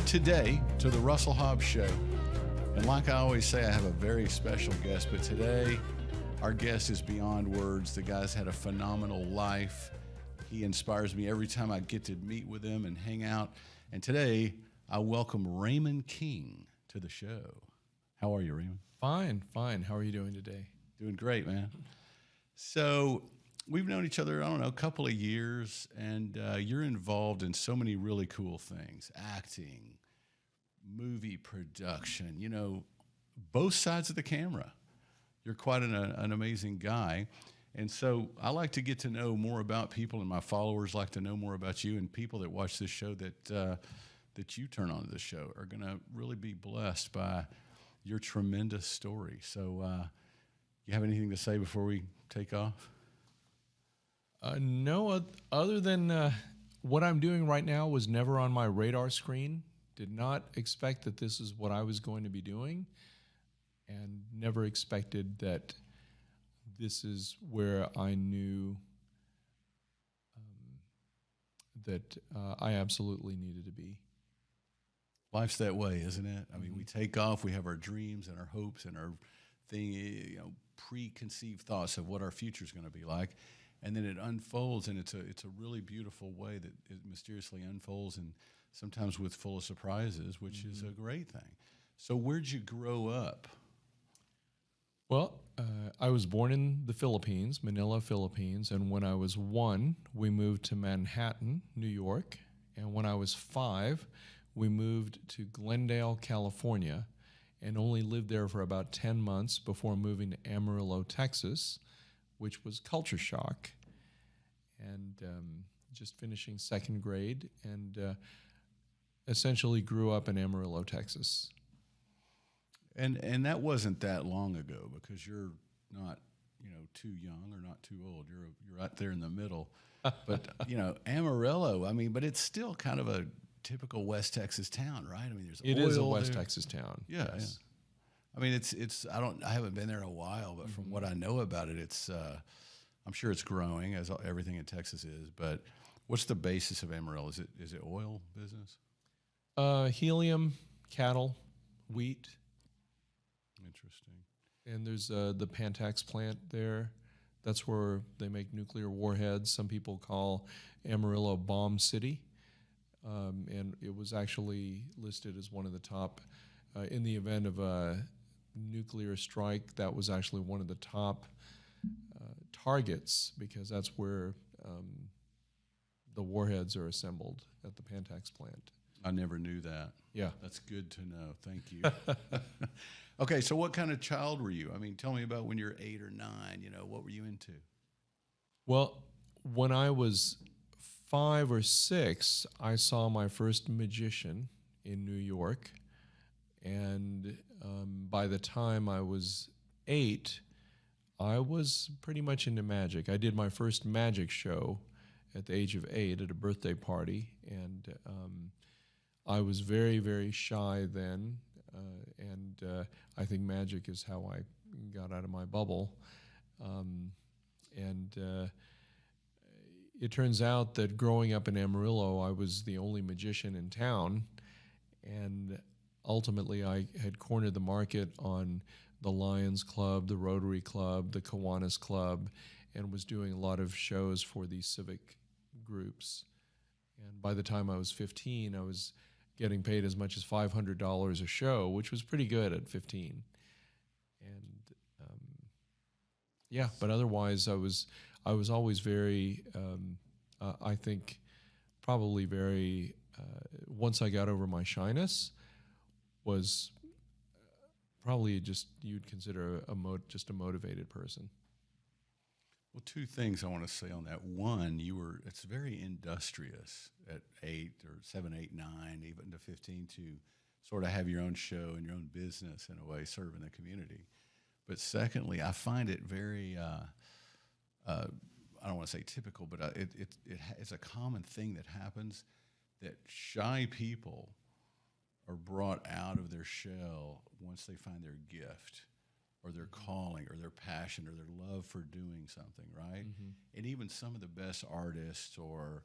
today to the Russell Hobbs Show. And like I always say, I have a very special guest, but today our guest is beyond words. The guy's had a phenomenal life. He inspires me every time I get to meet with him and hang out. And today I welcome Raymund King to the show. How are you, Raymund? Fine. How are you doing today? Doing great, man. So we've known each other, I don't know, a couple of years, and you're involved in so many really cool things. Acting, movie production, you know, both sides of the camera. You're quite an amazing guy. And so I like to get to know more about people, and my followers like to know more about you, and people that watch this show that you turn on to the show are going to really be blessed by your tremendous story. So you have anything to say before we take off? No, other than what I'm doing right now was never on my radar screen. Did not expect that this is what I was going to be doing, and never expected that this is where I knew that I absolutely needed to be. Life's that way, isn't it? I mean, we take off, we have our dreams and our hopes and our preconceived thoughts of what our future is going to be like. And then it unfolds, and it's a really beautiful way that it mysteriously unfolds, and sometimes with full of surprises, which is a great thing. So where'd you grow up? Well, I was born in the Philippines, Manila, Philippines, and when I was 1, we moved to Manhattan, New York, and when I was 5, we moved to Glendale, California, and only lived there for about 10 months before moving to Amarillo, Texas, which was culture shock, and just finishing 2nd grade, and essentially grew up in Amarillo, Texas. And that wasn't that long ago, because you're not, too young or not too old. You're right there in the middle. But Amarillo, I mean, but it's still kind of a typical West Texas town, right? I mean, there's it oil is a West there. Texas town. Yeah, yes. Yeah. I mean, I haven't been there in a while, but from what I know about it, it's I'm sure it's growing, as everything in Texas is. But what's the basis of Amarillo? Is it oil business? Helium, cattle, wheat. Interesting. And there's the Pantax plant there. That's where they make nuclear warheads. Some people call Amarillo Bomb City. And it was actually listed as one of the top, in the event of a nuclear strike, that was actually one of the top targets, because that's where the warheads are assembled, at the Pantax plant. I never knew that. Yeah. That's good to know. Thank you. Okay, so what kind of child were you? I mean, tell me about when you're 8 or 9, what were you into? Well, when I was 5 or 6, I saw my first magician in New York, and by the time I was 8, I was pretty much into magic. I did my first magic show at the age of 8 at a birthday party, and I was very, very shy then, and I think magic is how I got out of my bubble. It turns out that growing up in Amarillo, I was the only magician in town, and ultimately I had cornered the market on the Lions Club, the Rotary Club, the Kiwanis Club, and was doing a lot of shows for these civic groups. And by the time I was 15, I was getting paid as much as $500 a show, which was pretty good at 15. And but otherwise I was always very, I think, probably very, once I got over my shyness, was probably just, you'd consider just a motivated person. Well, 2 things I want to say on that. One, it's very industrious at 8 or 7, 8, 9, even to 15, to sort of have your own show and your own business, in a way, serving the community. But secondly, I find it very, I don't want to say typical, but it's a common thing that happens, that shy people are brought out of their shell once they find their gift or their calling or their passion or their love for doing something, right? And even some of the best artists or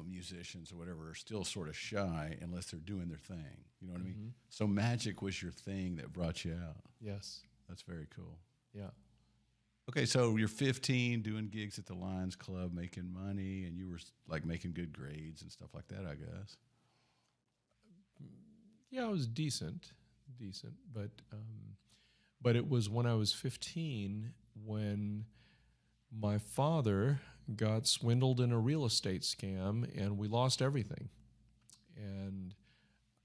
musicians or whatever are still sort of shy unless they're doing their thing. You know what I Mm-hmm. mean? So magic was your thing that brought you out. Yes. That's very cool. Yeah. Okay, so you're 15, doing gigs at the Lions Club, making money, and you were like making good grades and stuff like that, I guess. Yeah, it was decent, but it was when I was 15 when my father got swindled in a real estate scam, and we lost everything. And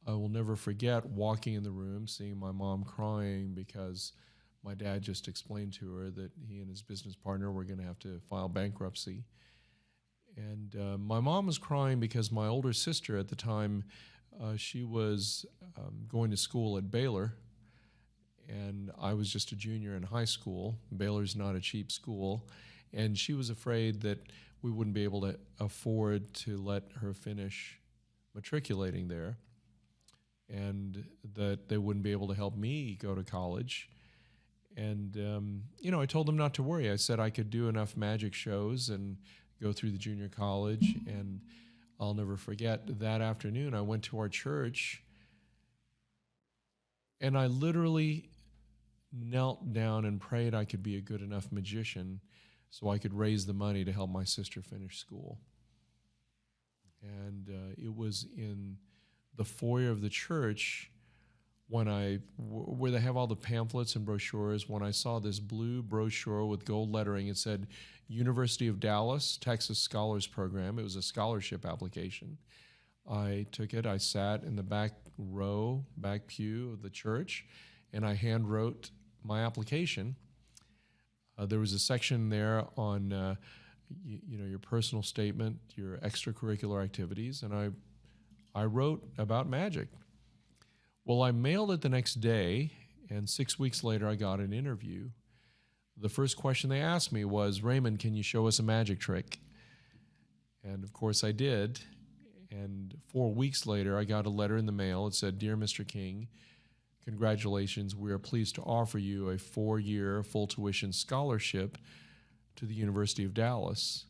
I will never forget walking in the room, seeing my mom crying because my dad just explained to her that he and his business partner were going to have to file bankruptcy. And my mom was crying because my older sister at the time, she was going to school at Baylor, and I was just a junior in high school. Baylor's not a cheap school, and she was afraid that we wouldn't be able to afford to let her finish matriculating there, and that they wouldn't be able to help me go to college. And, I told them not to worry. I said I could do enough magic shows and go through the junior college. And I'll never forget that afternoon, I went to our church and I literally knelt down and prayed I could be a good enough magician so I could raise the money to help my sister finish school. And it was in the foyer of the church where they have all the pamphlets and brochures, when I saw this blue brochure with gold lettering. It said University of Dallas, Texas Scholars Program. It was a scholarship application. I took it. I sat in the back row, back pew of the church, and I hand wrote my application. There was a section there on your personal statement, your extracurricular activities, and I wrote about magic. Well, I mailed it the next day, and 6 weeks later, I got an interview. The first question they asked me was, Raymund, can you show us a magic trick? And of course I did. And 4 weeks later, I got a letter in the mail. It said, Dear Mr. King, congratulations. We are pleased to offer you a 4-year full tuition scholarship to the University of Dallas.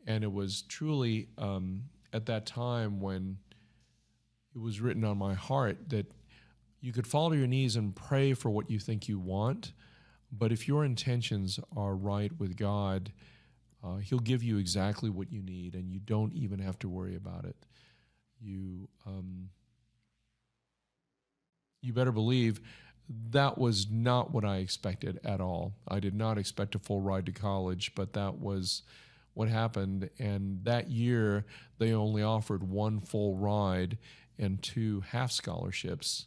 And it was truly at that time when it was written on my heart that you could fall to your knees and pray for what you think you want, but if your intentions are right with God, He'll give you exactly what you need, and you don't even have to worry about it. You better believe that was not what I expected at all. I did not expect a full ride to college, but that was what happened. And that year, they only offered one full ride and 2 half scholarships.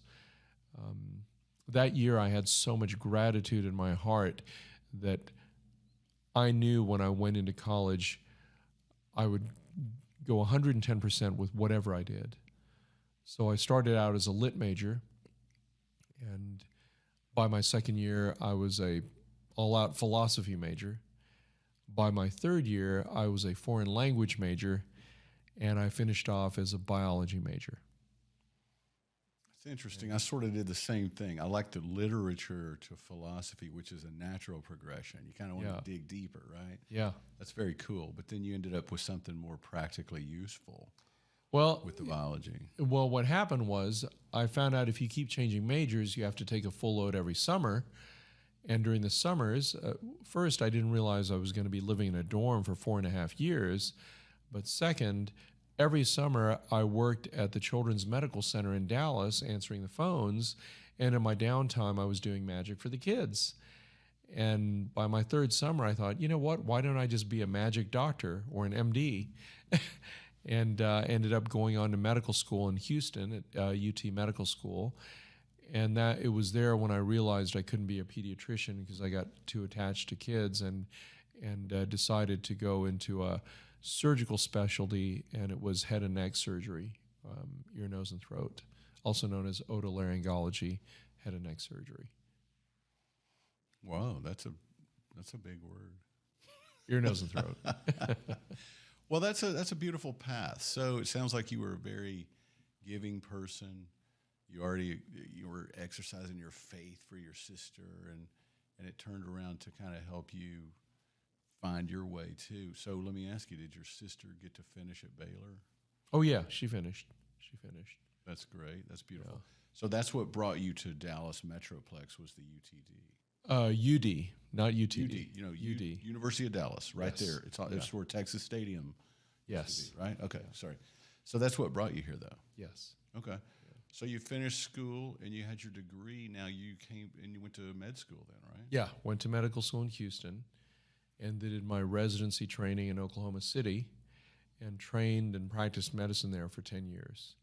That year, I had so much gratitude in my heart that I knew when I went into college, I would go 110% with whatever I did. So I started out as a lit major, and by my second year, I was a all-out philosophy major. By my third year, I was a foreign language major, and I finished off as a biology major. It's interesting. I sort of did the same thing. I like the literature to philosophy, which is a natural progression. You kind of want to dig deeper, right? Yeah. That's very cool. But then you ended up with something more practically useful with the biology. Well, what happened was I found out if you keep changing majors, you have to take a full load every summer. And during the summers, first, I didn't realize I was going to be living in a dorm for 4.5 years. But second, every summer, I worked at the Children's Medical Center in Dallas answering the phones, and in my downtime, I was doing magic for the kids. And by my third summer, I thought, you know what, why don't I just be a magic doctor or an MD? And ended up going on to medical school in Houston at UT Medical School. And that it was there when I realized I couldn't be a pediatrician because I got too attached to kids, and decided to go into a surgical specialty, and it was head and neck surgery, ear, nose, and throat, also known as otolaryngology, head and neck surgery. Wow, that's a big word. Ear, nose, and throat. Well, that's a beautiful path. So it sounds like you were a very giving person. You were exercising your faith for your sister, and it turned around to kind of help you find your way too. So let me ask you, did your sister get to finish at Baylor? Oh yeah, she finished. She finished. That's great. That's beautiful. Yeah. So that's what brought you to Dallas Metroplex was the UTD. UD, not UTD. UD, you know, UD. University of Dallas, right Yes. there. It's where Texas Stadium used Yes. to be, right? Okay, sorry. So that's what brought you here, though. Yes. Okay. So you finished school and you had your degree. Now you came and you went to med school then, right? Yeah, went to medical school in Houston and did my residency training in Oklahoma City and trained and practiced medicine there for 10 years.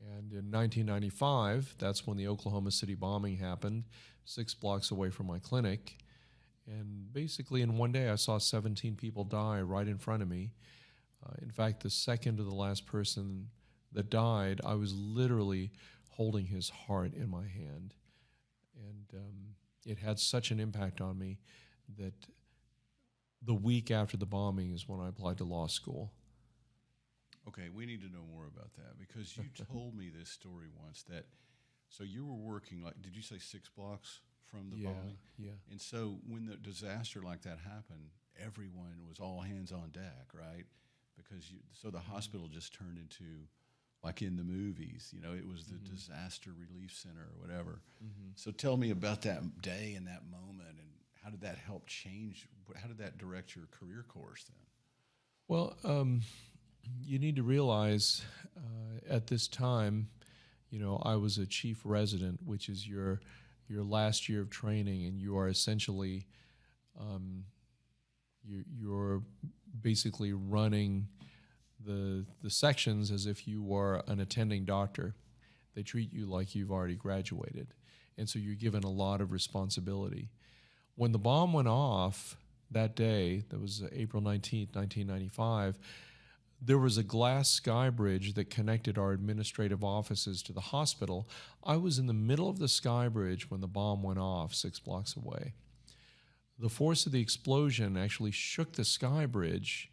And in 1995, that's when the Oklahoma City bombing happened, 6 blocks away from my clinic. And basically in one day, I saw 17 people die right in front of me. In fact, the second to the last person that died, I was literally holding his heart in my hand. And it had such an impact on me that the week after the bombing is when I applied to law school. Okay, we need to know more about that because you told me this story once that, so you were working like, did you say 6 blocks from the bombing? Yeah. And so when the disaster like that happened, everyone was all hands on deck, right? Because so the hospital just turned into, like in the movies, you know, it was the disaster relief center or whatever. So tell me about that day and that moment, and how did that help change? How did that direct your career course then? Well, you need to realize at this time, you know, I was a chief resident, which is your last year of training, and you are essentially you're basically running the sections as if you were an attending doctor. They treat you like you've already graduated, and so you're given a lot of responsibility. When the bomb went off that day, that was April 19th, 1995, there was a glass sky bridge that connected our administrative offices to the hospital. I was in the middle of the sky bridge when the bomb went off 6 blocks away. The force of the explosion actually shook the sky bridge,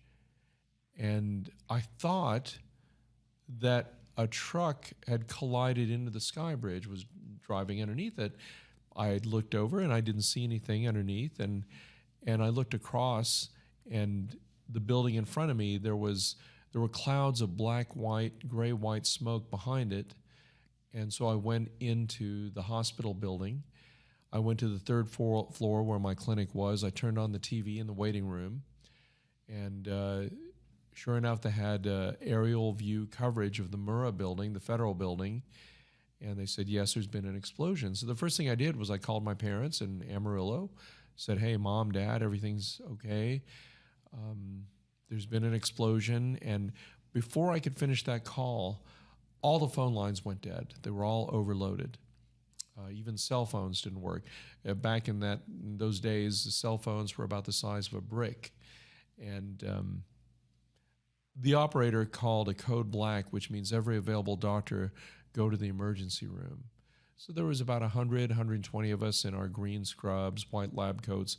and I thought that a truck had collided into the sky bridge, was driving underneath it. I had looked over and I didn't see anything underneath, and I looked across, and the building in front of me, there were clouds of black, white, gray, white smoke behind it. And so I went into the hospital building. I went to the 3rd floor where my clinic was. I turned on the TV in the waiting room, and sure enough, they had aerial view coverage of the Murrah building, the federal building, and they said, yes, there's been an explosion. So the first thing I did was I called my parents in Amarillo, said, hey, Mom, Dad, everything's okay. There's been an explosion, and before I could finish that call, all the phone lines went dead. They were all overloaded. Even cell phones didn't work. Back in those days, the cell phones were about the size of a brick. And the operator called a code black, which means every available doctor go to the emergency room. So there was about 100, 120 of us in our green scrubs, white lab coats.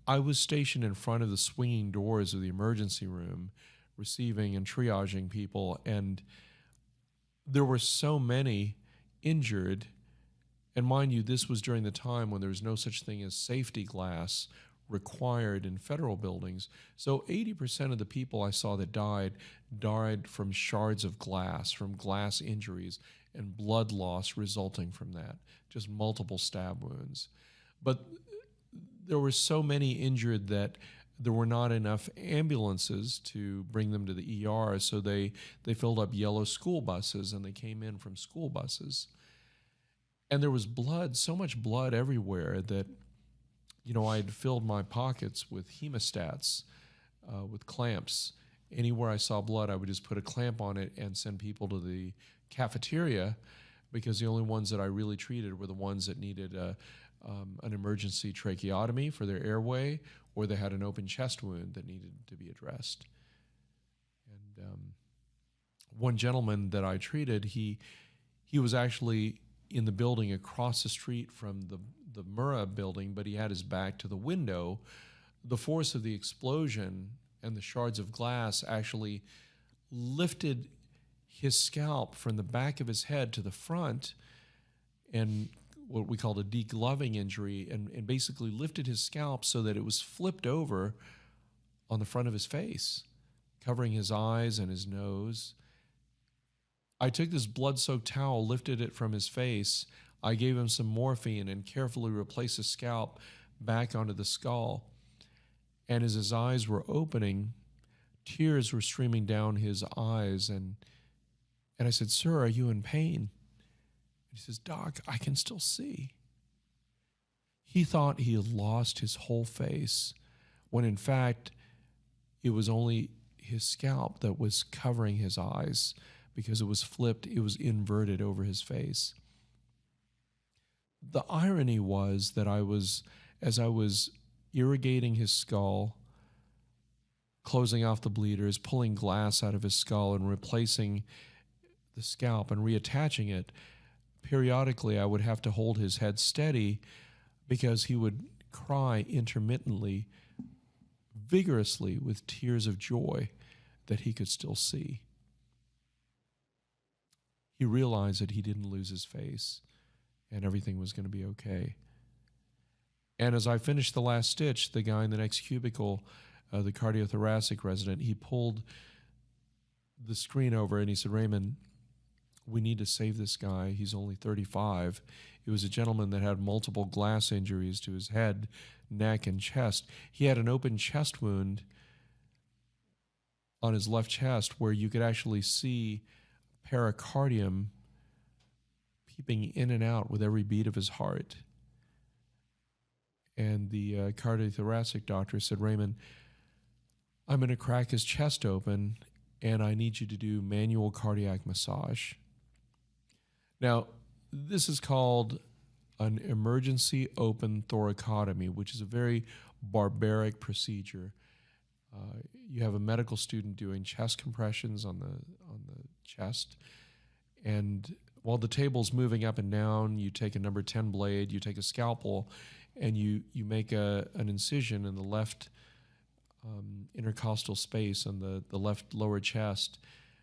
I was stationed in front of the swinging doors of the emergency room, receiving and triaging people, and there were so many injured. And mind you, this was during the time when there was no such thing as safety glass required in federal buildings. So 80% of the people I saw that died from shards of glass, from glass injuries, and blood loss resulting from that, just multiple stab wounds. But there were so many injured that there were not enough ambulances to bring them to the ER, so they filled up yellow school buses, and they came in from school buses. And there was blood, so much blood everywhere that, you know, I had filled my pockets with hemostats, with clamps. Anywhere I saw blood, I would just put a clamp on it and send people to the cafeteria, because the only ones that I really treated were the ones that needed an emergency tracheotomy for their airway, or they had an open chest wound that needed to be addressed. And one gentleman that I treated, he was actually in the building across the street from the Murrah building, but he had his back to the window. The force of the explosion and the shards of glass actually lifted his scalp from the back of his head to the front, and what we called a degloving injury, and basically lifted his scalp so that it was flipped over on the front of his face, covering his eyes and his nose. I took this blood-soaked towel, lifted it from his face. I gave him some morphine and carefully replaced the scalp back onto the skull. And as his eyes were opening, tears were streaming down his eyes. And I said, "Sir, are you in pain?" He says, "Doc, I can still see." He thought he had lost his whole face, when in fact, it was only his scalp that was covering his eyes because it was flipped, it was inverted over his face. The irony was that as I was irrigating his skull, closing off the bleeders, pulling glass out of his skull and replacing the scalp and reattaching it, periodically I would have to hold his head steady because he would cry intermittently, vigorously, with tears of joy that he could still see. He realized that he didn't lose his face and everything was going to be okay. And as I finished the last stitch, the guy in the next cubicle, the cardiothoracic resident, he pulled the screen over and he said, "Raymond, we need to save this guy. He's only 35. It was a gentleman that had multiple glass injuries to his head, neck, and chest. He had an open chest wound on his left chest where you could actually see pericardium peeping in and out with every beat of his heart." And the cardiothoracic doctor said, "Raymond, I'm going to crack his chest open and I need you to do manual cardiac massage." Now, this is called an emergency open thoracotomy, which is a very barbaric procedure. You have a medical student doing chest compressions on the chest, and while the table's moving up and down, you take a number 10 blade, you take a scalpel, and you make an incision in the left intercostal space on the left lower chest.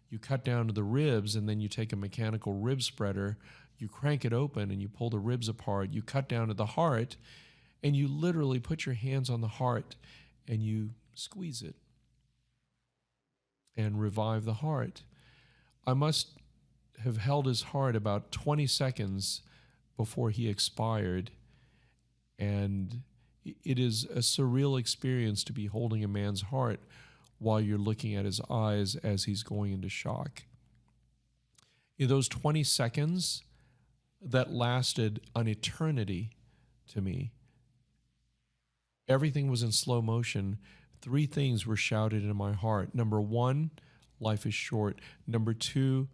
You cut down to the ribs, and then you take a mechanical rib spreader, you crank it open, and you pull the ribs apart. You cut down to the heart, and you literally put your hands on the heart, and you squeeze it and revive the heart. I must have held his heart about 20 seconds before he expired, and it is a surreal experience to be holding a man's heart while you're looking at his eyes as he's going into shock. In those 20 seconds that lasted an eternity to me, everything was in slow motion. 3 things were shouted in my heart. Number 1, life is short. Number 2,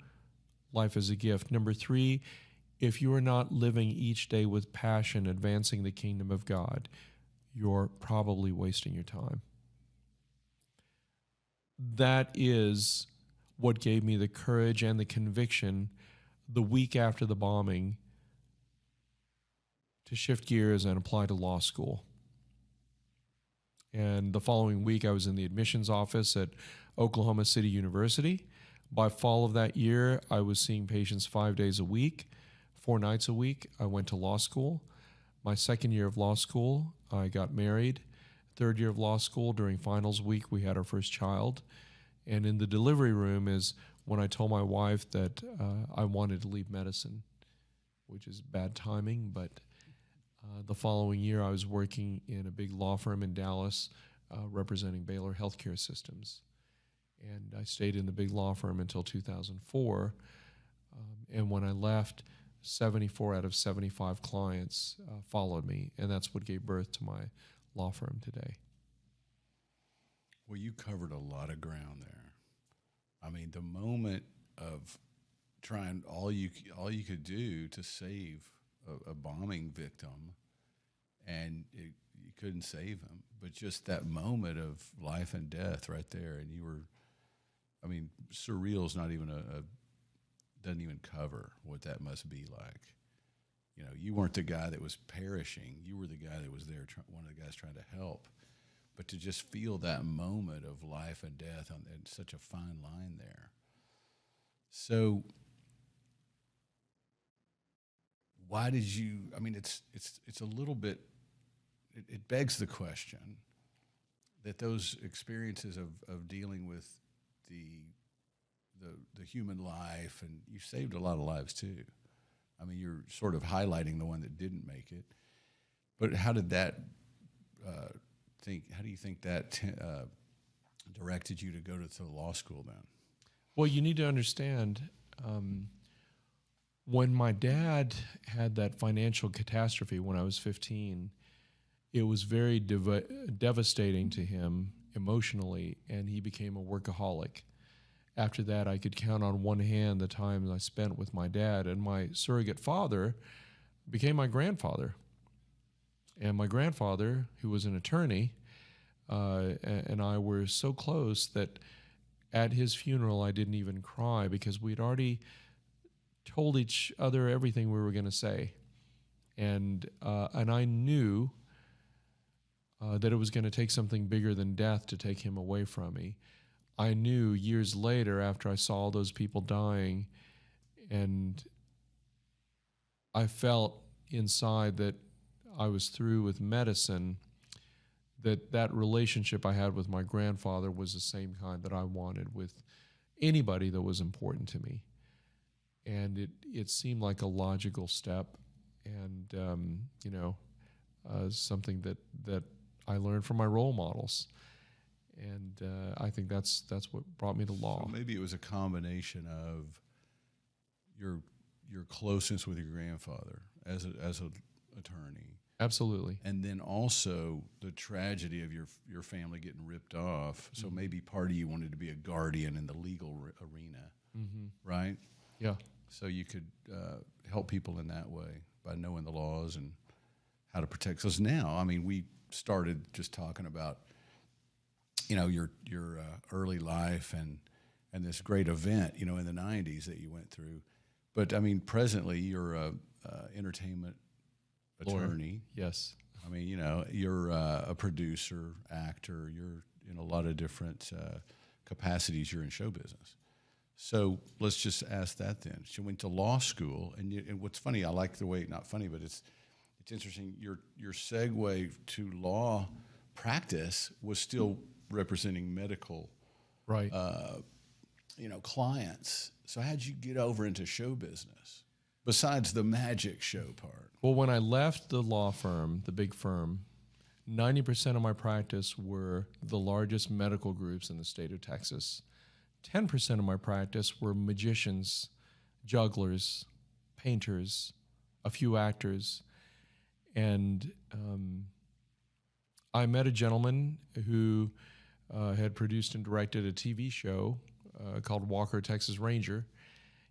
life is a gift. Number 3, if you are not living each day with passion, advancing the kingdom of God, you're probably wasting your time. That is what gave me the courage and the conviction the week after the bombing to shift gears and apply to law school. And the following week, I was in the admissions office at Oklahoma City University. By fall of that year, I was seeing patients 5 days a week, 4 nights a week. I went to law school. My second year of law school, I got married. Third year of law school, during finals week, we had our first child. And in the delivery room is when I told my wife that I wanted to leave medicine, which is bad timing. But the following year, I was working in a big law firm in Dallas representing Baylor Healthcare Systems. And I stayed in the big law firm until 2004. And when I left, 74 out of 75 clients followed me. And that's what gave birth to my law firm today. Well, you covered a lot of ground there. I mean, the moment of trying all you could do to save a bombing victim, and you couldn't save him, but just that moment of life and death right there, and you were, I mean, surreal is not even doesn't even cover what that must be like. You know, you weren't the guy that was perishing. You were the guy that was there, one of the guys trying to help. But to just feel that moment of life and death and such a fine line there. So why did you? I mean, it's a little bit. It begs the question that those experiences of dealing with the the human life, and you saved a lot of lives too. I mean, you're sort of highlighting the one that didn't make it. But how did that How do you think that directed you to go to law school then? Well, you need to understand, when my dad had that financial catastrophe when I was 15, it was very devastating to him emotionally, and he became a workaholic. After that, I could count on one hand the time I spent with my dad, and my surrogate father became my grandfather. And my grandfather, who was an attorney, and I were so close that at his funeral I didn't even cry, because we'd already told each other everything we were going to say. And I knew that it was going to take something bigger than death to take him away from me. I knew years later, after I saw all those people dying, and I felt inside that I was through with medicine, that relationship I had with my grandfather was the same kind that I wanted with anybody that was important to me. And it seemed like a logical step, and something that I learned from my role models. And I think that's what brought me to law. So maybe it was a combination of your closeness with your grandfather as an attorney. Absolutely. And then also the tragedy of your family getting ripped off. So maybe part of you wanted to be a guardian in the legal arena, right? Yeah. So you could help people in that way by knowing the laws and how to protect. Because now, I mean, we started just talking about, your early life and this great event, in the 90s that you went through. But, I mean, presently you're a entertainment attorney. Yes. I mean, you're a producer, actor. You're in a lot of different capacities. You're in show business. So let's just ask that then. She went to law school, and what's funny, I like the way, not funny, but it's interesting. Your segue to law practice was still representing medical, right? Clients. So how'd you get over into show business besides the magic show part? Well, when I left the law firm, the big firm, 90% of my practice were the largest medical groups in the state of Texas. 10% of my practice were magicians, jugglers, painters, a few actors. And I met a gentleman who had produced and directed a TV show called Walker, Texas Ranger.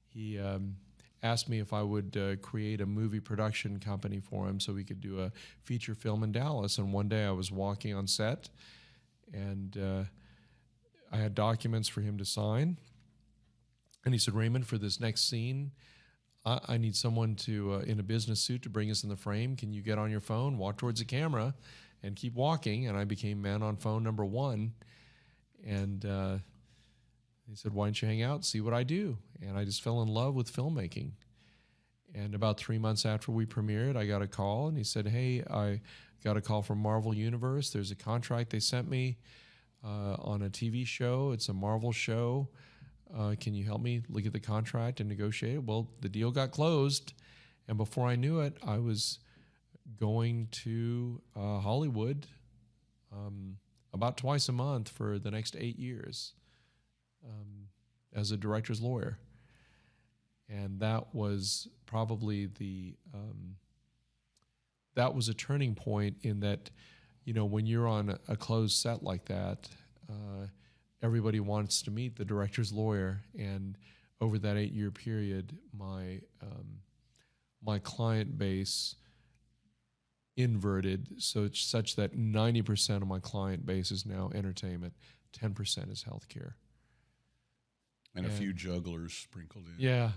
He asked me if I would create a movie production company for him so we could do a feature film in Dallas. And one day I was walking on set, and I had documents for him to sign. And he said, "Raymond, for this next scene, I need someone to in a business suit to bring us in the frame. Can you get on your phone, walk towards the camera, and keep walking?" And I became man on phone number one. And he said, "Why don't you hang out, see what I do?" And I just fell in love with filmmaking. And about 3 months after we premiered, I got a call, and he said, "Hey, I got a call from Marvel Universe. There's a contract they sent me on a TV show. It's a Marvel show. Can you help me look at the contract and negotiate it?" Well, the deal got closed, and before I knew it, I was going to Hollywood about twice a month for the next 8 years as a director's lawyer. And that was probably that was a turning point in that, when you're on a closed set like that, everybody wants to meet the director's lawyer. And over that 8-year period, my client base inverted such that 90% of my client base is now entertainment, 10% is healthcare. And a few jugglers sprinkled in. Yeah,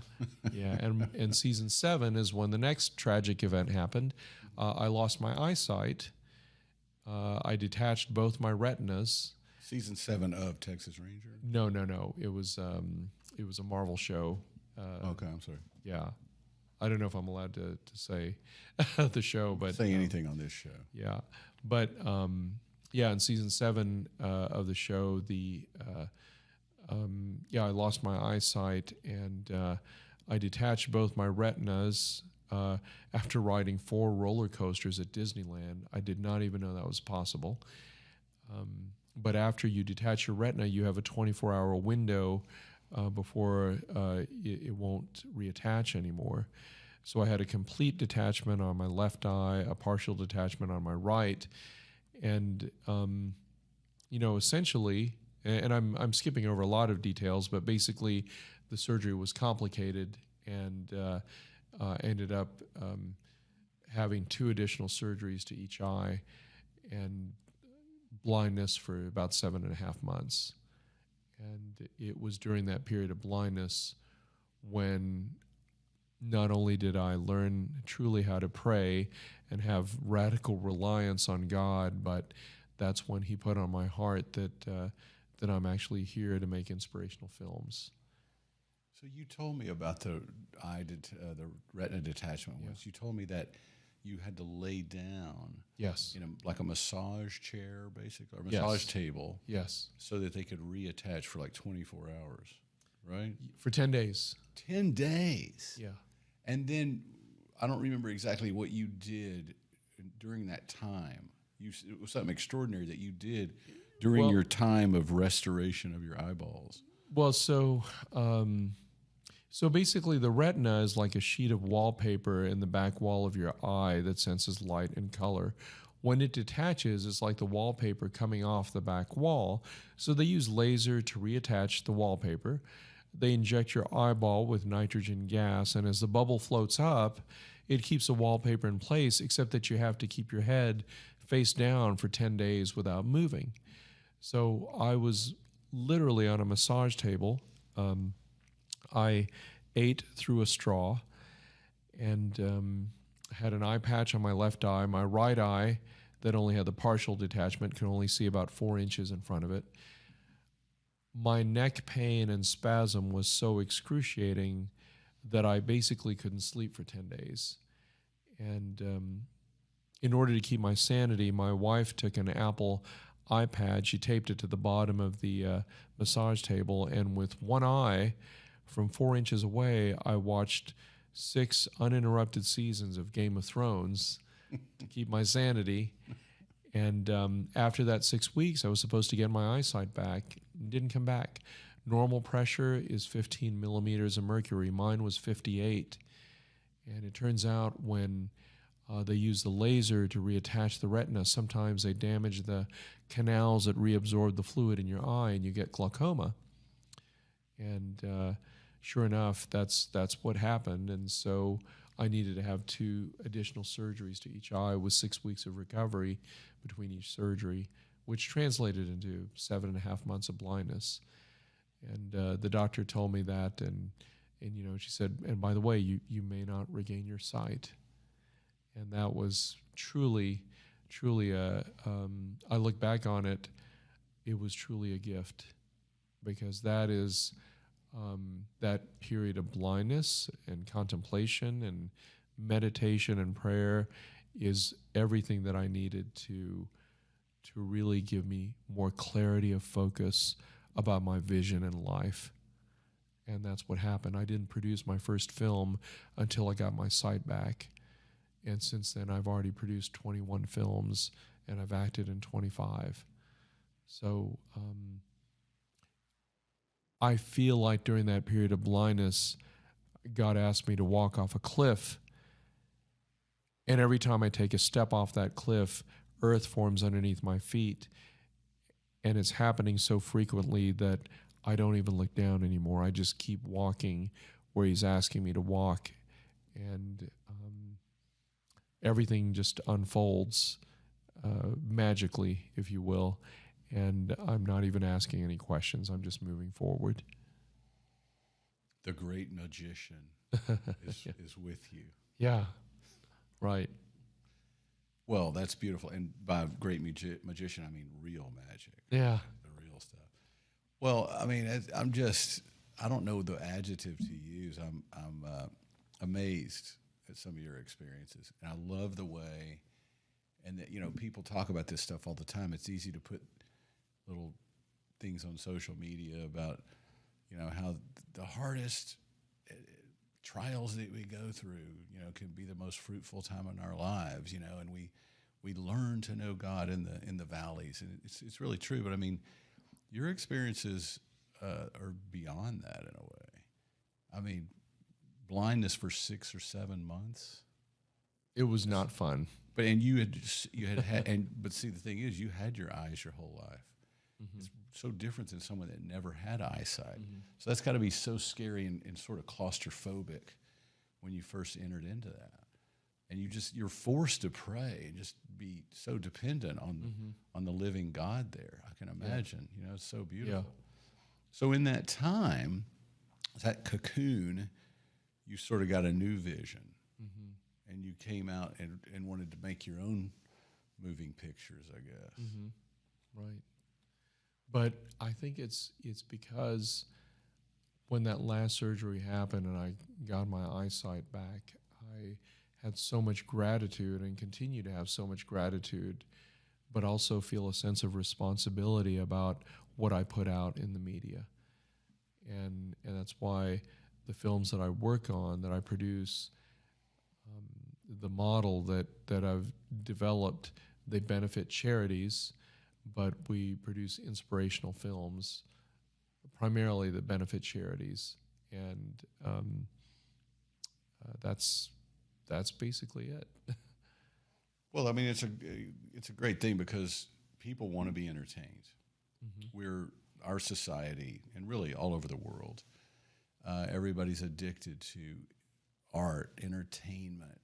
yeah. And season 7 is when the next tragic event happened. I lost my eyesight. I detached both my retinas. Season 7 of Texas Ranger? No. It was a Marvel show. Okay, I'm sorry. Yeah. I don't know if I'm allowed to say the show, but Say anything on this show. yeah. But yeah, in season 7 of the show, I lost my eyesight, and I detached both my retinas after riding 4 roller coasters at Disneyland. I did not even know that was possible. But after you detach your retina, you have a 24-hour window before it won't reattach anymore. So I had a complete detachment on my left eye, a partial detachment on my right, and essentially, and I'm skipping over a lot of details, but basically, the surgery was complicated, and ended up having 2 additional surgeries to each eye, and blindness for about 7.5 months. And it was during that period of blindness when not only did I learn truly how to pray and have radical reliance on God, but that's when He put on my heart that I'm actually here to make inspirational films. So you told me about the retina detachment once. You told me that you had to lay down, Yes, in like a massage chair, basically, or massage table, yes, so that they could reattach for like 24 hours, right? for 10 days. 10 days. Yeah. And then I don't remember exactly what you did during that time. It was something extraordinary that you did during your time of restoration of your eyeballs. Well, so basically, the retina is like a sheet of wallpaper in the back wall of your eye that senses light and color. When it detaches, it's like the wallpaper coming off the back wall. So they use laser to reattach the wallpaper. They inject your eyeball with nitrogen gas, and as the bubble floats up, it keeps the wallpaper in place, except that you have to keep your head face down for 10 days without moving. So I was literally on a massage table. I ate through a straw, and had an eye patch on my left eye. My right eye, that only had the partial detachment, could only see about 4 inches in front of it. My neck pain and spasm was so excruciating that I basically couldn't sleep for 10 days. And in order to keep my sanity, my wife took an Apple iPad. She taped it to the bottom of the massage table, and with one eye, from 4 inches away, I watched 6 uninterrupted seasons of Game of Thrones to keep my sanity. And after that 6 weeks, I was supposed to get my eyesight back. It didn't come back. Normal pressure is 15 millimeters of mercury. Mine was 58. And it turns out when they use the laser to reattach the retina, sometimes they damage the canals that reabsorb the fluid in your eye, and you get glaucoma. And sure enough, that's what happened. And so I needed to have 2 additional surgeries to each eye with 6 weeks of recovery between each surgery, which translated into 7.5 months of blindness. And the doctor told me that, and she said, and by the way, you may not regain your sight. And that was truly I look back on it, it was truly a gift, because that is that period of blindness and contemplation and meditation and prayer is everything that I needed to really give me more clarity of focus about my vision in life. And that's what happened. I didn't produce my first film until I got my sight back. And since then, I've already produced 21 films, and I've acted in 25. So I feel like during that period of blindness, God asked me to walk off a cliff. And every time I take a step off that cliff, earth forms underneath my feet. And it's happening so frequently that I don't even look down anymore. I just keep walking where He's asking me to walk. And everything just unfolds magically, if you will. And I'm not even asking any questions. I'm just moving forward. The great magician is with you. Yeah, right. Well, that's beautiful. And by great magician, I mean real magic. Yeah. The real stuff. Well, I mean, I don't know the adjective to use. amazed at some of your experiences, and I love the way, and that people talk about this stuff all the time. It's easy to put little things on social media about how the hardest trials that we go through can be the most fruitful time in our lives, and we learn to know God in the valleys, and it's really true. But I mean, your experiences are beyond that in a way. I mean, blindness for 6 or 7 months. It was not fun. But but see, the thing is, you had your eyes your whole life. Mm-hmm. It's so different than someone that never had eyesight. Mm-hmm. So that's got to be so scary and sort of claustrophobic when you first entered into that. And you're forced to pray and just be so dependent on the living God there. I can imagine. Yeah. It's so beautiful. Yeah. So in that time, that cocoon, you sort of got a new vision. Mm-hmm. And you came out and wanted to make your own moving pictures, I guess. Mm-hmm. Right. But I think it's because when that last surgery happened and I got my eyesight back, I had so much gratitude and continue to have so much gratitude, but also feel a sense of responsibility about what I put out in the media. And that's why the films that I work on, that I produce, the model that I've developed, they benefit charities, but we produce inspirational films, primarily that benefit charities, and that's basically it. Well, I mean, it's a great thing because people want to be entertained. Mm-hmm. Our society, and really all over the world, everybody's addicted to art, entertainment,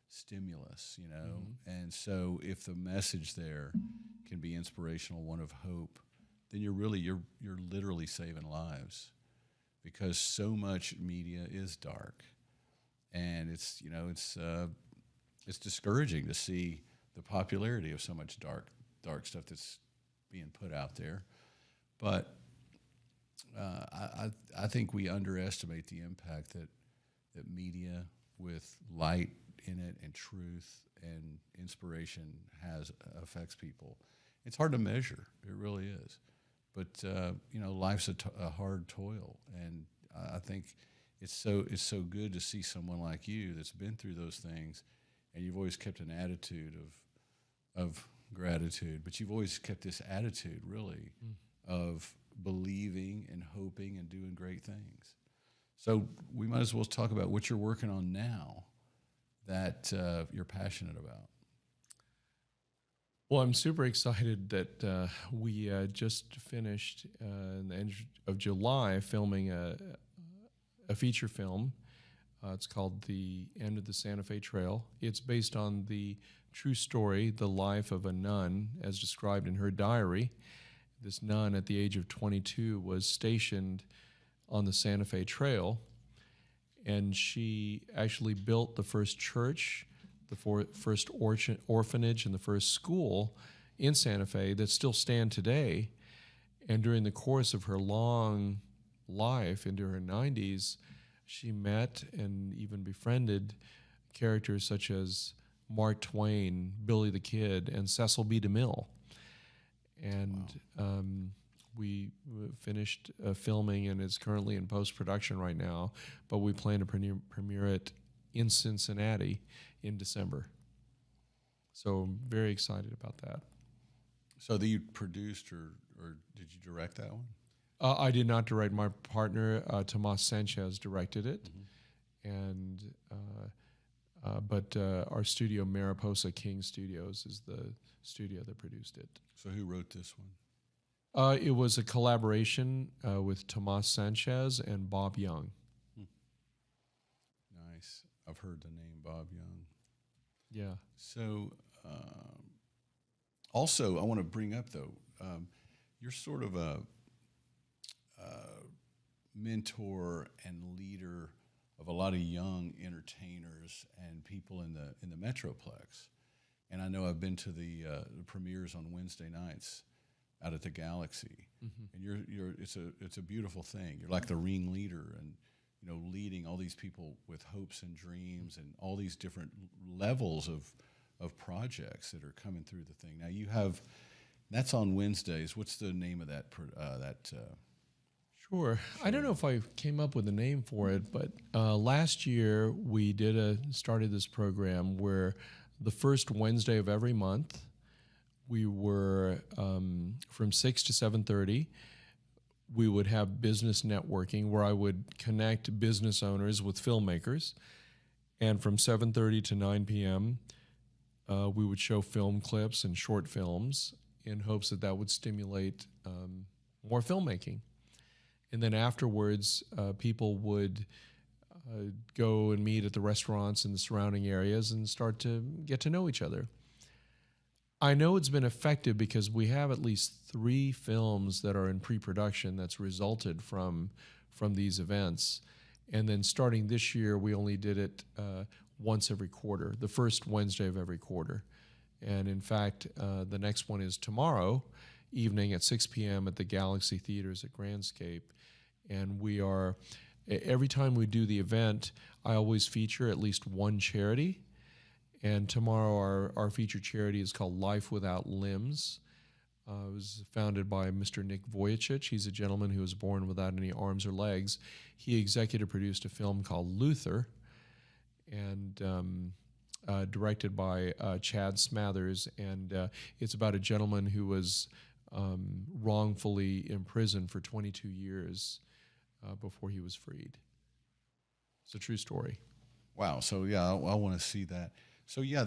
stimulus, Mm-hmm. And so if the message there can be inspirational, one of hope, then you're literally saving lives, because so much media is dark, and it's discouraging to see the popularity of so much dark stuff that's being put out there. But I think we underestimate the impact that media with light in it and truth and inspiration affects people. It's hard to measure. It really is. But life's a hard toil, and I think it's so good to see someone like you that's been through those things, and you've always kept an attitude of gratitude, but you've always kept this attitude really of believing and hoping and doing great things. So we might as well talk about what you're working on now that you're passionate about. Well, I'm super excited that we just finished in the end of July filming a feature film. It's called The End of the Santa Fe Trail. It's based on the true story, the life of a nun, as described in her diary. This nun, at the age of 22, was stationed on the Santa Fe Trail, and she actually built the first church, the first orphanage, and the first school in Santa Fe that still stand today. And during the course of her long life, into her 90s, she met and even befriended characters such as Mark Twain, Billy the Kid, and Cecil B. DeMille. And wow. We finished filming, and it's currently in post-production right now, but we plan to premiere it in Cincinnati in December. So I'm very excited about that. So that you produced or did you direct that one? I did not direct. My partner, Tomas Sanchez, directed it. Mm-hmm. But our studio, Mariposa King Studios, is the studio that produced it. So who wrote this one? It was a collaboration with Tomas Sanchez and Bob Young. Nice. I've heard the name Bob Young. Yeah. So also, I want to bring up, though, you're sort of a mentor and leader of a lot of young entertainers and people in the Metroplex. And I know I've been to the premieres on Wednesday nights out at the Galaxy, mm-hmm. and it's a beautiful thing. You're like the ringleader, and leading all these people with hopes and dreams and all these different levels of projects that are coming through the thing. Now you have that's on Wednesdays. What's the name of that? Sure. I don't know if I came up with a name for it, but last year we started this program where the first Wednesday of every month we were from 6 to 7:30. We would have business networking where I would connect business owners with filmmakers, and from 7:30 to 9 p.m. We would show film clips and short films in hopes that would stimulate more filmmaking. And then afterwards, people would go and meet at the restaurants in the surrounding areas and start to get to know each other. I know it's been effective because we have at least 3 films that are in pre-production that's resulted from these events. And then starting this year, we only did it once every quarter, the first Wednesday of every quarter. And in fact, the next one is tomorrow evening at 6 p.m. at the Galaxy Theaters at Grandscape. And every time we do the event, I always feature at least one charity. And tomorrow our featured charity is called Life Without Limbs. It was founded by Mr. Nick Vujicic. He's a gentleman who was born without any arms or legs. He executive produced a film called Luther, and directed by Chad Smathers. And it's about a gentleman who was wrongfully imprisoned for 22 years before he was freed. It's a true story. Wow. So yeah, I want to see that. So yeah,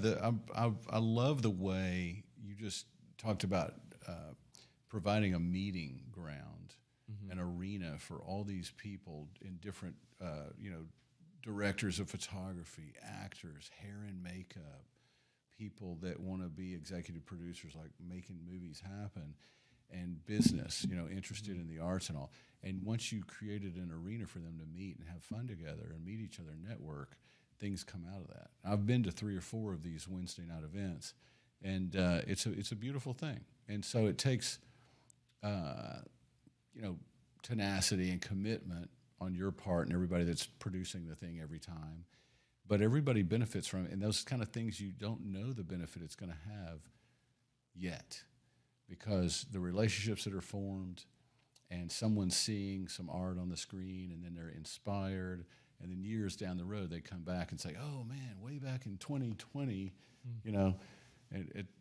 I love the way you just talked about providing a meeting ground, an arena for all these people in different, directors of photography, actors, hair and makeup, people that want to be executive producers, like making movies happen, and business, interested in the arts and all. And once you created an arena for them to meet and have fun together and meet each other, network, things come out of that. I've been to 3 or 4 of these Wednesday night events, and it's a beautiful thing. And so it takes, tenacity and commitment on your part and everybody that's producing the thing every time. But everybody benefits from it, and those kind of things you don't know the benefit it's going to have yet, because the relationships that are formed, and someone's seeing some art on the screen, and then they're inspired. And then years down the road, they come back and say, "Oh man, way back in 2020,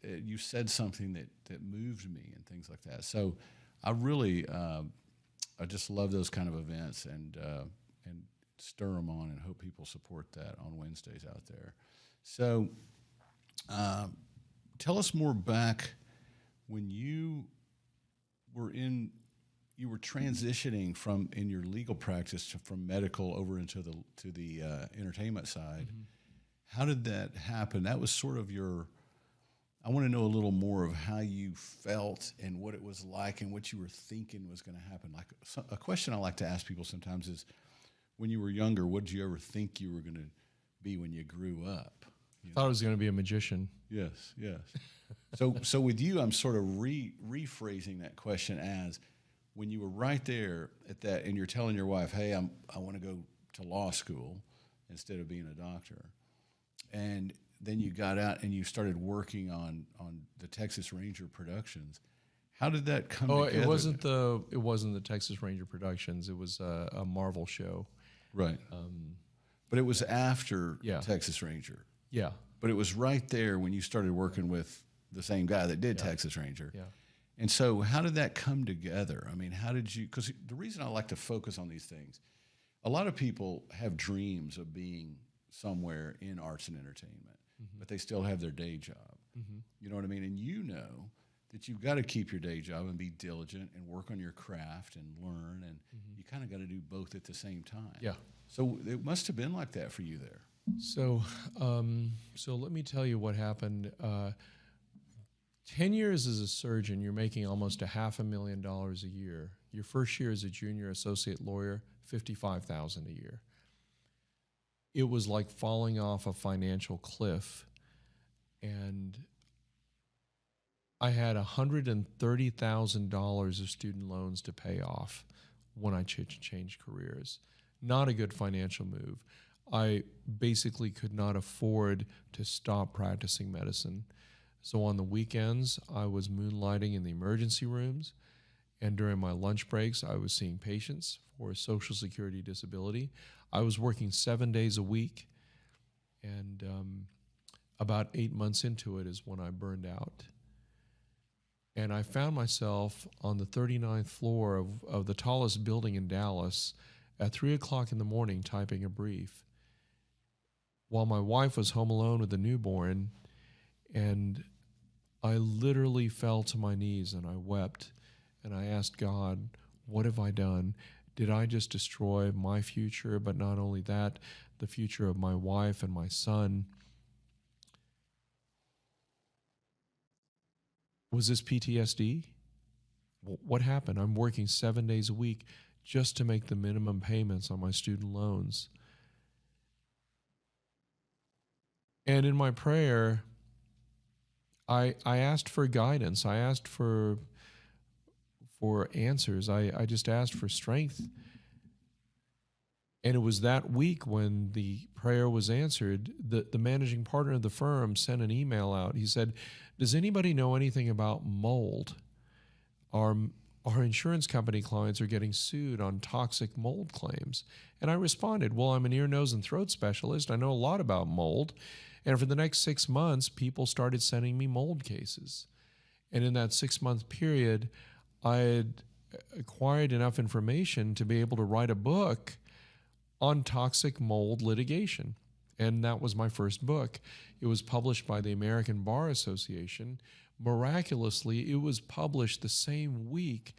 you said something that moved me," and things like that. So, I really, I just love those kind of events, and stir them on, and hope people support that on Wednesdays out there. So, tell us more back when you were transitioning from in your legal practice from medical over into the entertainment side. Mm-hmm. How did that happen? That was sort of I want to know a little more of how you felt and what it was like and what you were thinking was going to happen. Like a question I like to ask people sometimes is, when you were younger, what did you ever think you were going to be when you grew up? I thought I was going to be a magician. Yes. So with you, I'm sort of rephrasing that question as, when you were right there at that, and you're telling your wife, "Hey, I want to go to law school instead of being a doctor," and then you got out and you started working on the Texas Ranger Productions. How did that come together? It wasn't the Texas Ranger Productions. It was a Marvel show, right? But it was after Texas Ranger. Yeah, but it was right there when you started working with the same guy that did Texas Ranger. Yeah. And so how did that come together? I mean, how did you, because the reason I like to focus on these things, a lot of people have dreams of being somewhere in arts and entertainment, but they still have their day job. Mm-hmm. You know what I mean? And you know that you've got to keep your day job and be diligent and work on your craft and learn, and you kind of got to do both at the same time. Yeah. So it must have been like that for you there. So let me tell you what happened. 10 years as a surgeon, you're making almost $500,000 a year. Your first year as a junior associate lawyer, $55,000 a year. It was like falling off a financial cliff, and I had $130,000 of student loans to pay off when I changed careers. Not a good financial move. I basically could not afford to stop practicing medicine. So on the weekends, I was moonlighting in the emergency rooms, and during my lunch breaks, I was seeing patients for Social Security disability. I was working 7 days a week, and about 8 months into it is when I burned out. And I found myself on the 39th floor of the tallest building in Dallas at 3 o'clock in the morning typing a brief while my wife was home alone with a newborn. And I literally fell to my knees and I wept and I asked God, what have I done? Did I just destroy my future? But not only that, the future of my wife and my son. Was this PTSD? What happened? I'm working 7 days a week just to make the minimum payments on my student loans. And in my prayer, I asked for guidance. I asked for answers. I just asked for strength. And it was that week when the prayer was answered, the managing partner of the firm sent an email out. He said, does anybody know anything about mold? Our insurance company clients are getting sued on toxic mold claims. And I responded, well, I'm an ear, nose, and throat specialist. I know a lot about mold. And for the next 6 months, people started sending me mold cases. And in that 6-month period, I had acquired enough information to be able to write a book on toxic mold litigation. And that was my first book. It was published by the American Bar Association. Miraculously, it was published the same week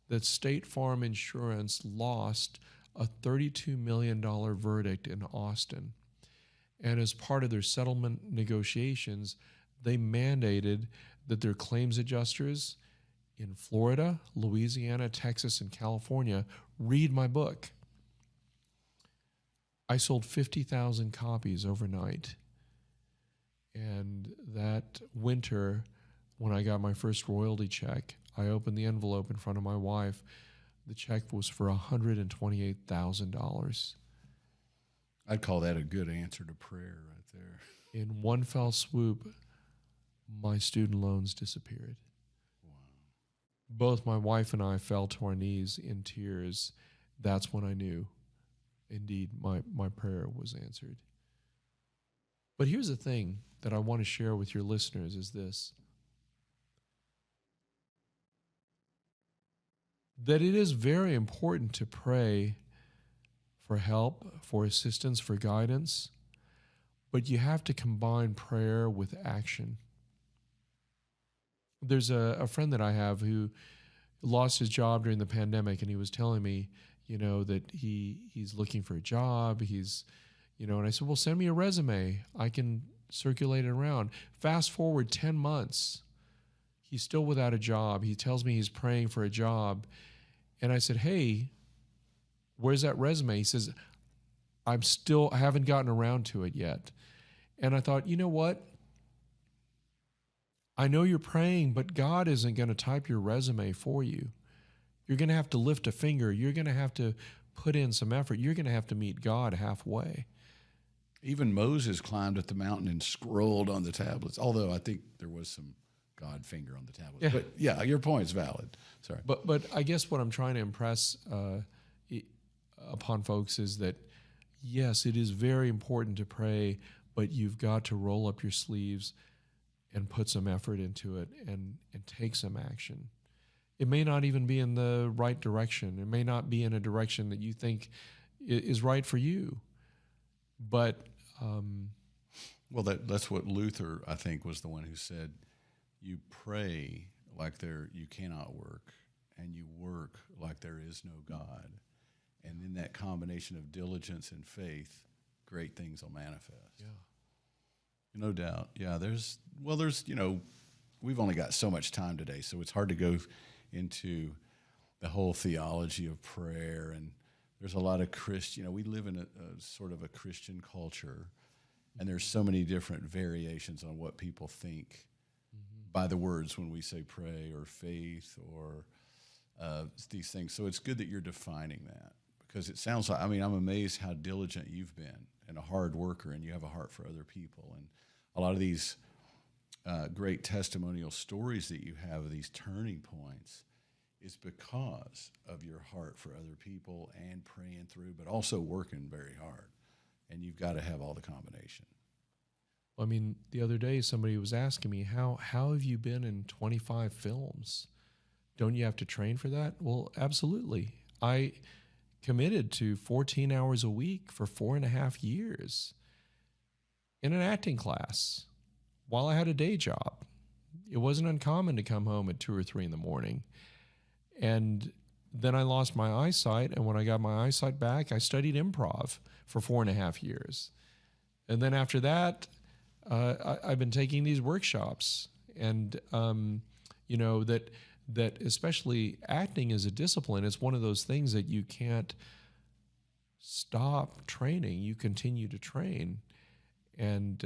that State Farm Insurance lost a $32 million verdict in Austin. And as part of their settlement negotiations, they mandated that their claims adjusters in Florida, Louisiana, Texas, and California read my book. I sold 50,000 copies overnight. And that winter, when I got my first royalty check, I opened the envelope in front of my wife. The check was for $128,000. I'd call that a good answer to prayer right there. In one fell swoop, my student loans disappeared. Wow. Both my wife and I fell to our knees in tears. That's when I knew, indeed, my prayer was answered. But here's the thing that I want to share with your listeners is this. That it is very important to pray for help, for assistance, for guidance, but you have to combine prayer with action. There's a friend that I have who lost his job during the pandemic, and he was telling me, that he's looking for a job. And I said, well, send me a resume. I can circulate it around. Fast forward 10 months. He's still without a job. He tells me he's praying for a job. And I said, hey, where's that resume? He says, I haven't gotten around to it yet. And I thought, you know what? I know you're praying, but God isn't going to type your resume for you. You're going to have to lift a finger. You're going to have to put in some effort. You're going to have to meet God halfway. Even Moses climbed at the mountain and scrolled on the tablets, although I think there was some God finger on the tablets. Yeah. But yeah, your point's valid. Sorry. But I guess what I'm trying to impress upon folks is that, yes, it is very important to pray, but you've got to roll up your sleeves and put some effort into it and take some action. It may not even be in the right direction. It may not be in a direction that you think is right for you. But well, that's what Luther, I think, was the one who said, you pray like you cannot work, and you work like there is no God. And in that combination of diligence and faith, great things will manifest. Yeah. No doubt. Yeah, there's we've only got so much time today, so it's hard to go into the whole theology of prayer. And there's a lot of we live in a sort of a Christian culture, and there's so many different variations on what people think by the words when we say pray or faith or these things. So it's good that you're defining that, because it sounds like, I mean, I'm amazed how diligent you've been and a hard worker, and you have a heart for other people. And a lot of these great testimonial stories that you have of these turning points is because of your heart for other people and praying through, but also working very hard. And you've got to have all the combination. I mean, the other day somebody was asking me, how have you been in 25 films? Don't you have to train for that? Well, absolutely. I committed to 14 hours a week for 4.5 years in an acting class while I had a day job. It wasn't uncommon to come home at 2 or 3 in the morning. And then I lost my eyesight. And when I got my eyesight back, I studied improv for 4.5 years. And then after that, I've been taking these workshops. And, you know, that especially acting as a discipline, it's one of those things that you can't stop training. You continue to train. And,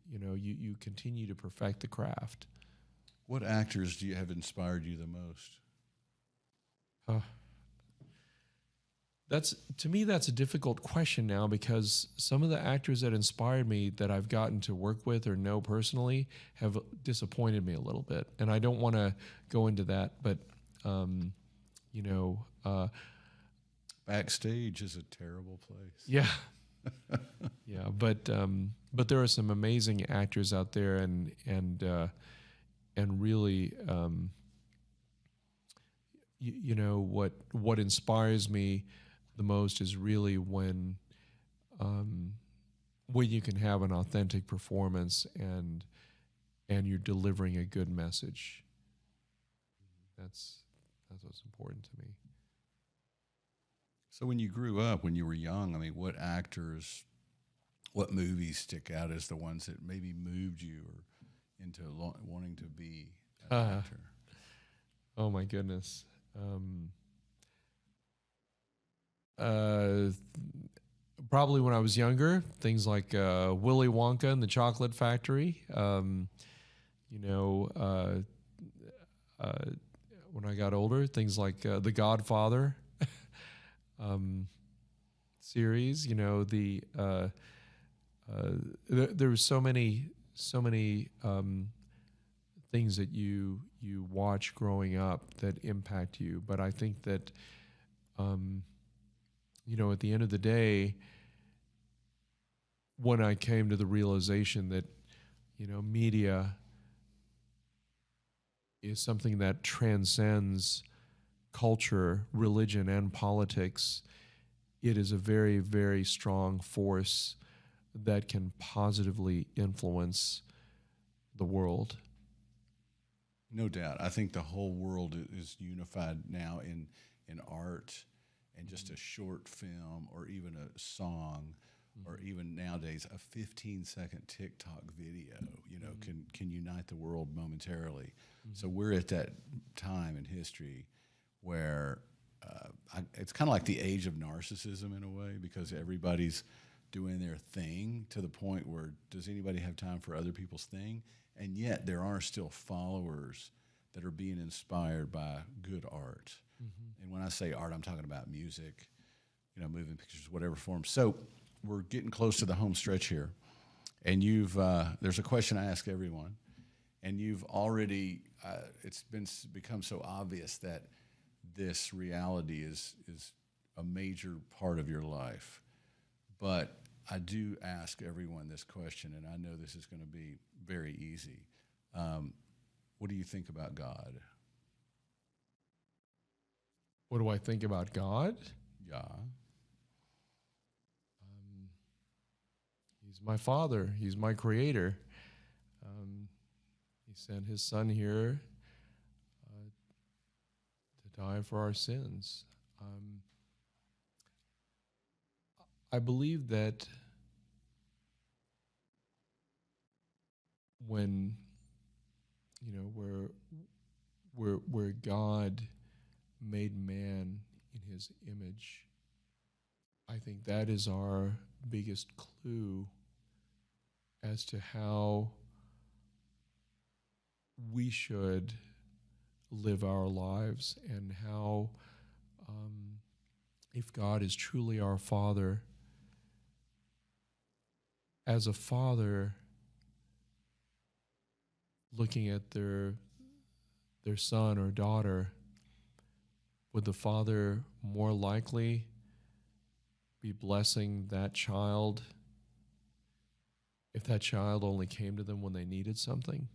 you know, you continue to perfect the craft. What actors do you have inspired you the most? To me, that's a difficult question now, because some of the actors that inspired me that I've gotten to work with or know personally have disappointed me a little bit. And I don't want to go into that, but, you know. Backstage is a terrible place. Yeah. Yeah, but there are some amazing actors out there, and really, you know, what inspires me the most is really when you can have an authentic performance and you're delivering a good message. That's what's important to me. So when you grew up, when you were young, I mean, what actors, what movies stick out as the ones that maybe moved you or into wanting to be an actor? Oh my goodness. Probably when I was younger, things like Willy Wonka and the Chocolate Factory. You know, when I got older, things like The Godfather series. You know, there were so many things that you watch growing up that impact you. But I think that, you know, at the end of the day, when I came to the realization that, you know, media is something that transcends culture, religion, and politics, it is a very, very strong force that can positively influence the world. No doubt. I think the whole world is unified now in art and just a short film or even a song, or even nowadays a 15-second TikTok video, you know, can unite the world momentarily. So we're at that time in history where it's kind of like the age of narcissism in a way, because everybody's doing their thing to the point where does anybody have time for other people's thing? And yet there are still followers that are being inspired by good art. And when I say art, I'm talking about music, you know, moving pictures, whatever form. So we're getting close to the home stretch here. And you've there's a question I ask everyone. And you've already, it's become so obvious that this reality is a major part of your life. But I do ask everyone this question, and I know this is going to be very easy. What do you think about God? What do I think about God? Yeah. He's my Father. He's my Creator. He sent His Son here to die for our sins. I believe that when, you know, where God made man in His image, I think that is our biggest clue as to how we should live our lives and how if God is truly our Father, as a father looking at their son or daughter, would the father more likely be blessing that child if that child only came to them when they needed something?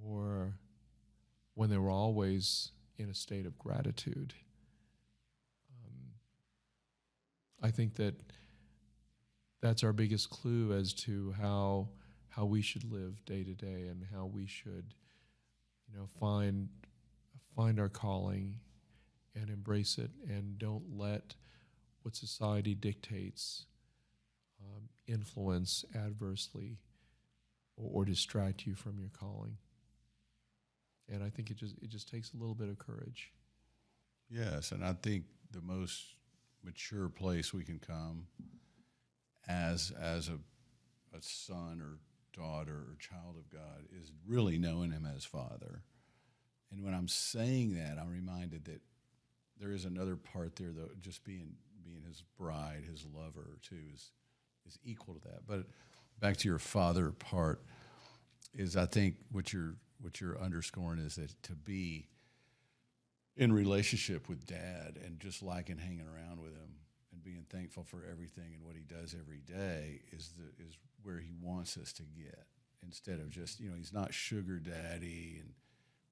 Or when they were always in a state of gratitude? I think that's our biggest clue as to how we should live day to day, and how we should, find our calling and embrace it, and don't let what society dictates influence adversely or distract you from your calling. And I think it just takes a little bit of courage. Yes, and I think the most mature place we can come as a son or daughter or child of God is really knowing him as Father. And when I'm saying that, I'm reminded that there is another part there, though, just being his bride, his lover too, is equal to that. But back to your father part, is I think what you're underscoring is that to be in relationship with Dad and just liking hanging around with him and being thankful for everything and what he does every day is where he wants us to get, instead of just, he's not sugar daddy and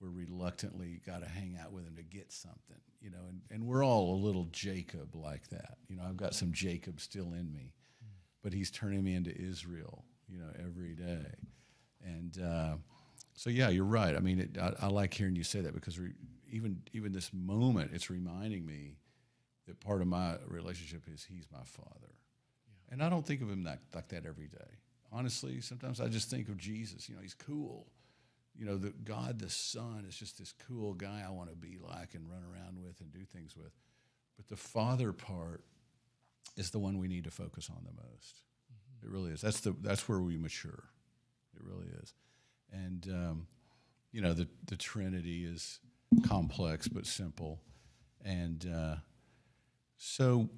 we're reluctantly got to hang out with him to get something, and we're all a little Jacob like that. I've got some Jacob still in me, but he's turning me into Israel, every day. And so, yeah, you're right. I mean, I like hearing you say that, because even this moment, it's reminding me that part of my relationship is he's my Father. Yeah. And I don't think of him like that every day. Honestly, sometimes I just think of Jesus. He's cool. The God, the Son, is just this cool guy I want to be like and run around with and do things with. But the Father part is the one we need to focus on the most. Mm-hmm. It really is. That's where we mature. It really is. And, the Trinity is complex but simple. And so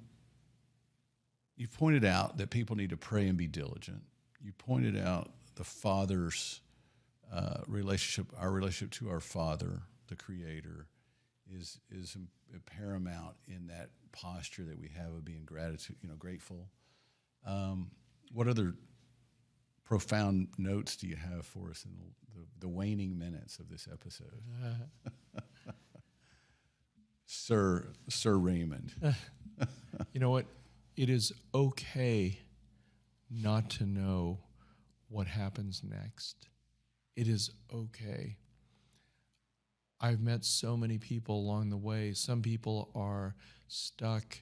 you pointed out that people need to pray and be diligent. You pointed out the Father's relationship, our relationship to our Father, the Creator, is paramount in that posture that we have of being grateful. What other profound notes do you have for us in the waning minutes of this episode? Sir Raymund. You know what? It is okay not to know what happens next. It is okay. I've met so many people along the way. Some people are stuck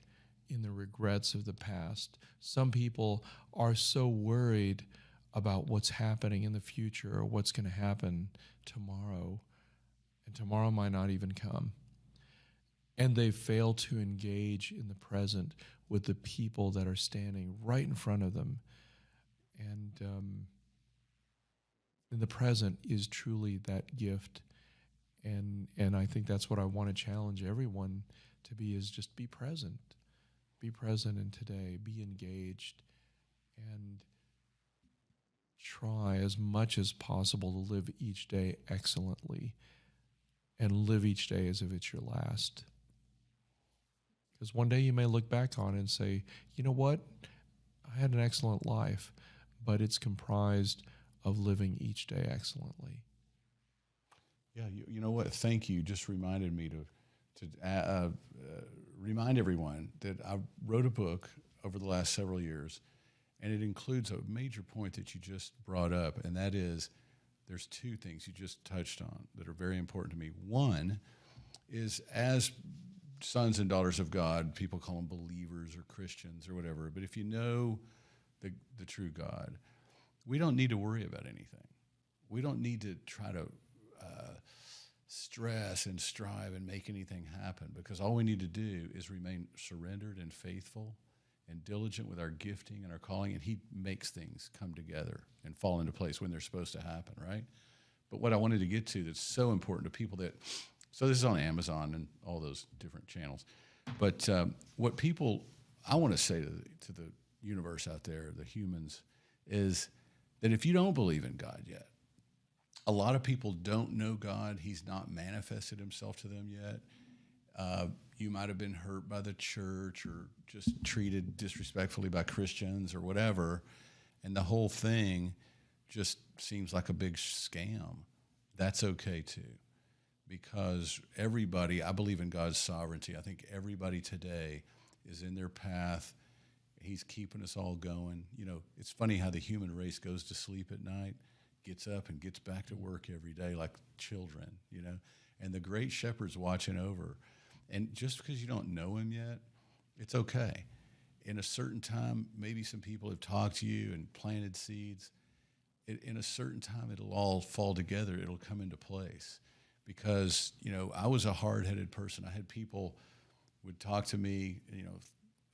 in the regrets of the past. Some people are so worried about what's happening in the future or what's going to happen tomorrow. And tomorrow might not even come. And they fail to engage in the present with the people that are standing right in front of them. And the present is truly that gift. And I think that's what I want to challenge everyone to be, is just be present. Be present in today. Be engaged. And try as much as possible to live each day excellently, and live each day as if it's your last. Because one day you may look back on it and say, you know what? I had an excellent life, but it's comprised of living each day excellently. Yeah, you know what? Thank you. Just reminded me to remind everyone that I wrote a book over the last several years, and it includes a major point that you just brought up, and that is there's two things you just touched on that are very important to me. One is, as sons and daughters of God, people call them believers or Christians or whatever, but if you know the true God, we don't need to worry about anything. We don't need to try to stress and strive and make anything happen, because all we need to do is remain surrendered and faithful and diligent with our gifting and our calling, and he makes things come together and fall into place when they're supposed to happen, right? But what I wanted to get to that's so important to people that So this is on Amazon and all those different channels. But what I want to say to the universe out there, the humans, is that if you don't believe in God yet, a lot of people don't know God. He's not manifested himself to them yet. You might have been hurt by the church or just treated disrespectfully by Christians or whatever, and the whole thing just seems like a big scam. That's okay too, because everybody, I believe in God's sovereignty. I think everybody today is in their path. He's keeping us all going. You know, it's funny how the human race goes to sleep at night, gets up and gets back to work every day like children, you know, and the great shepherd's watching over. And just because you don't know him yet, it's okay. In a certain time, maybe some people have talked to you and planted seeds. In a certain time, it'll all fall together. It'll come into place. Because, you know, I was a hard-headed person. I had people would talk to me, you know,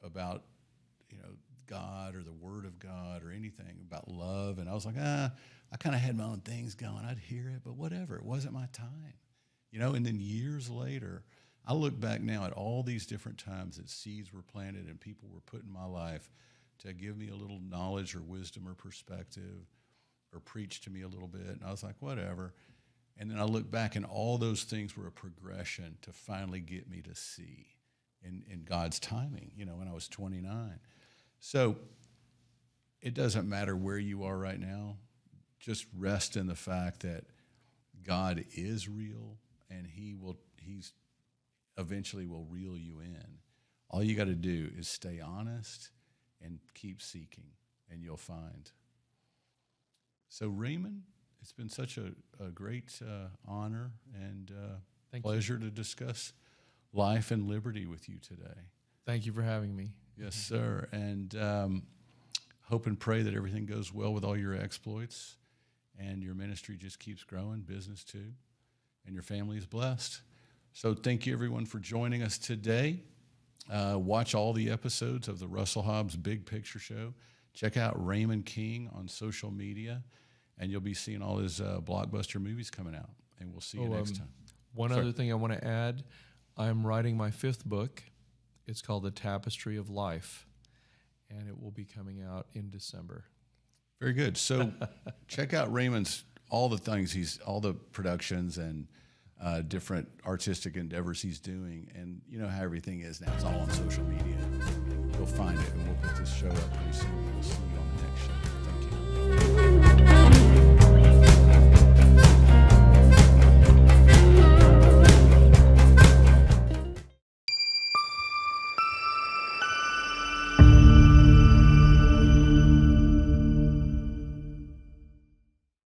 about, you know, God or the Word of God or anything about love. And I was like, I kind of had my own things going. I'd hear it, but whatever. It wasn't my time. You know, and then years later, I look back now at all these different times that seeds were planted and people were put in my life to give me a little knowledge or wisdom or perspective or preach to me a little bit. And I was like, whatever. And then I look back and all those things were a progression to finally get me to see in God's timing, you know, when I was 29. So it doesn't matter where you are right now. Just rest in the fact that God is real and he's eventually will reel you in. All you got to do is stay honest and keep seeking, and you'll find. So, Raymund, it's been such a great honor and pleasure to discuss life and liberty with you today. Thank you for having me. Yes, sir. And hope and pray that everything goes well with all your exploits and your ministry just keeps growing, business too, and your family is blessed. So thank you, everyone, for joining us today. Watch all the episodes of the Russell Hobbs Big Picture Show. Check out Raymund King on social media, and you'll be seeing all his blockbuster movies coming out. And we'll see you next time. One other thing I want to add, I'm writing my 5th book. It's called The Tapestry of Life, and it will be coming out in December. Very good. So check out Raymund's, all the productions and different artistic endeavors he's doing. And you know how everything is now. It's all on social media. You'll find it, and we'll put this show up pretty soon. We'll see you on the next show.